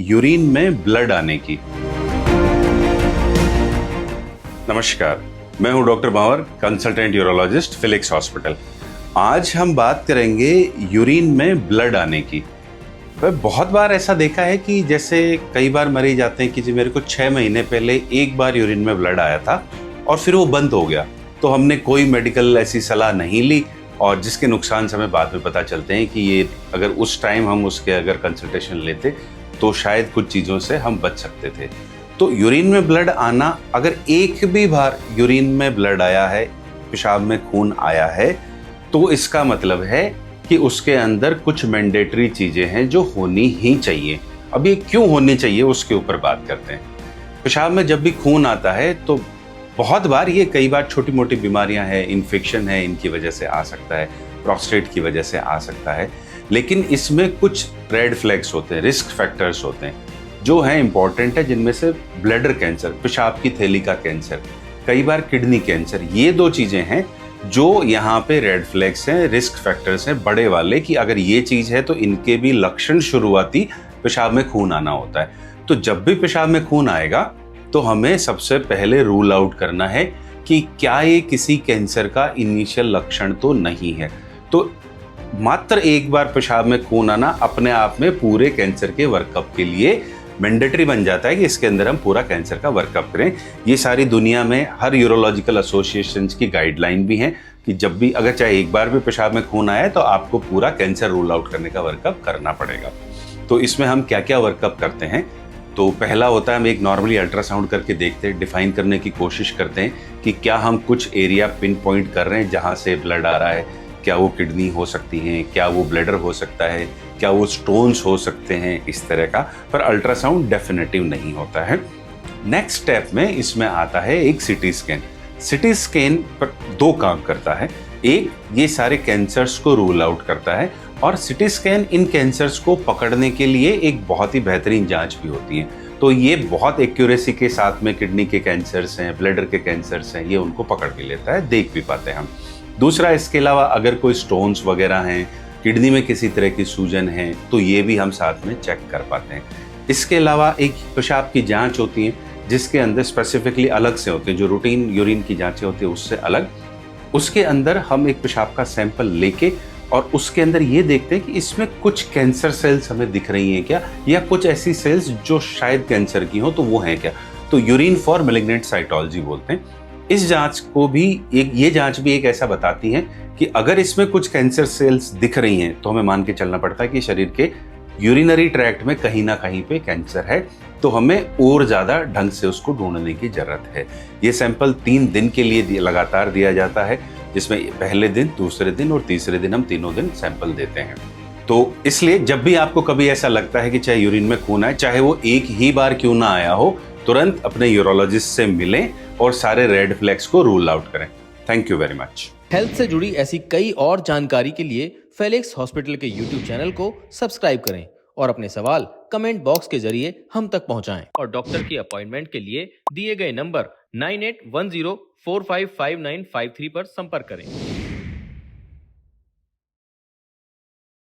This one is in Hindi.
यूरिन में ब्लड आने की। नमस्कार, मैं हूं डॉक्टर भावर, कंसल्टेंट यूरोलॉजिस्ट, फिलिक्स हॉस्पिटल। आज हम बात करेंगे यूरिन में ब्लड आने की। बहुत बार ऐसा देखा है कि जैसे कई बार मरीज आते हैं कि जी मेरे को 6 महीने पहले एक बार यूरिन में ब्लड आया था और फिर वो बंद हो गया, तो हमने कोई मेडिकल ऐसी सलाह नहीं ली और जिसके नुकसान से हमें बाद में पता चलते हैं कि ये अगर उस टाइम हम उसके अगर कंसल्टेशन लेते तो शायद कुछ चीज़ों से हम बच सकते थे। तो यूरिन में ब्लड आना, अगर एक भी बार यूरिन में ब्लड आया है, पेशाब में खून आया है, तो इसका मतलब है कि उसके अंदर कुछ मैंडेटरी चीज़ें हैं जो होनी ही चाहिए। अब ये क्यों होनी चाहिए उसके ऊपर बात करते हैं। पेशाब में जब भी खून आता है तो बहुत बार ये कई बार छोटी मोटी बीमारियां हैं, इन्फेक्शन है, इनकी वजह से आ सकता है, प्रोस्टेट की वजह से आ सकता है, लेकिन इसमें कुछ रेड फ्लैग्स होते हैं, रिस्क फैक्टर्स होते हैं जो हैं इंपॉर्टेंट है, जिनमें से ब्लैडर कैंसर, पेशाब की थैली का कैंसर, कई बार किडनी कैंसर, ये 2 चीज़ें हैं जो यहाँ पे रेड फ्लैग्स हैं, रिस्क फैक्टर्स हैं बड़े वाले, कि अगर ये चीज़ है तो इनके भी लक्षण शुरुआती पेशाब में खून आना होता है। तो जब भी पेशाब में खून आएगा तो हमें सबसे पहले रूल आउट करना है कि क्या ये किसी कैंसर का इनिशियल लक्षण तो नहीं है। तो मात्र एक बार पेशाब में खून आना अपने आप में पूरे कैंसर के वर्कअप के लिए मैंडेटरी बन जाता है कि इसके अंदर हम पूरा कैंसर का वर्कअप करें। ये सारी दुनिया में हर यूरोलॉजिकल एसोसिएशन की गाइडलाइन भी है कि जब भी अगर चाहे एक बार भी पेशाब में खून आया है तो आपको पूरा कैंसर रूल आउट करने का वर्कअप करना पड़ेगा। तो इसमें हम क्या क्या वर्कअप करते हैं, तो पहला होता है हम एक नॉर्मली अल्ट्रासाउंड करके देखते हैं, डिफाइन करने की कोशिश करते हैं कि क्या हम कुछ एरिया पिन पॉइंट कर रहे हैं जहाँ से ब्लड आ रहा है। क्या वो किडनी हो सकती है, क्या वो ब्लैडर हो सकता है, क्या वो स्टोन्स हो सकते हैं, इस तरह का। पर अल्ट्रासाउंड डेफिनेटिव नहीं होता है। नेक्स्ट स्टेप में इसमें आता है एक सिटी स्कैन। सिटी स्कैन पर 2 काम करता है। एक, ये सारे कैंसर्स को रूल आउट करता है, और सिटी स्कैन इन कैंसर्स को पकड़ने के लिए एक बहुत ही बेहतरीन जांच भी होती है। तो ये बहुत एक्यूरेसी के साथ में किडनी के कैंसर्स हैं, ब्लैडर के कैंसर्स हैं, ये उनको पकड़ भी लेता है, देख भी पाते हैं हम। दूसरा, इसके अलावा अगर कोई स्टोन्स वगैरह हैं, किडनी में किसी तरह की सूजन है, तो ये भी हम साथ में चेक कर पाते हैं। इसके अलावा एक पेशाब की जांच होती है जिसके अंदर स्पेसिफिकली अलग से होते हैं, जो रूटीन यूरिन की जांचें होती है उससे अलग। उसके अंदर हम एक पेशाब का सैंपल लेके और उसके अंदर ये देखते हैं कि इसमें कुछ कैंसर सेल्स हमें दिख रही हैं क्या, या कुछ ऐसी सेल्स जो शायद कैंसर की हो तो वो हैं क्या। तो यूरिन फॉर मैलिग्नेंट साइटोलॉजी बोलते हैं। इस जांच को भी ये जांच भी एक ऐसा बताती है कि अगर इसमें कुछ कैंसर सेल्स दिख रही हैं तो हमें मान के चलना पड़ता है कि शरीर के यूरिनरी ट्रैक्ट में कहीं ना कहीं पे कैंसर है, तो हमें और ज़्यादा ढंग से उसको ढूंढने की ज़रूरत है। ये सैंपल 3 दिन के लिए लगातार दिया जाता है, जिसमें पहले दिन, दूसरे दिन और तीसरे दिन हम तीनों दिन सैंपल देते हैं। तो इसलिए जब भी आपको कभी ऐसा लगता है कि चाहे यूरिन में खून आए, चाहे वो एक ही बार क्यों ना आया हो, तुरंत अपने यूरोलॉजिस्ट से मिलें और सारे रेड फ्लैग्स को रूल आउट करें। Thank you very much. Health से जुड़ी ऐसी कई और जानकारी के लिए फेलिक्स हॉस्पिटल के यूट्यूब चैनल को सब्सक्राइब करें और अपने सवाल कमेंट बॉक्स के जरिए हम तक पहुंचाएं। और डॉक्टर की अपॉइंटमेंट के लिए दिए गए नंबर 9810455953 पर संपर्क करें।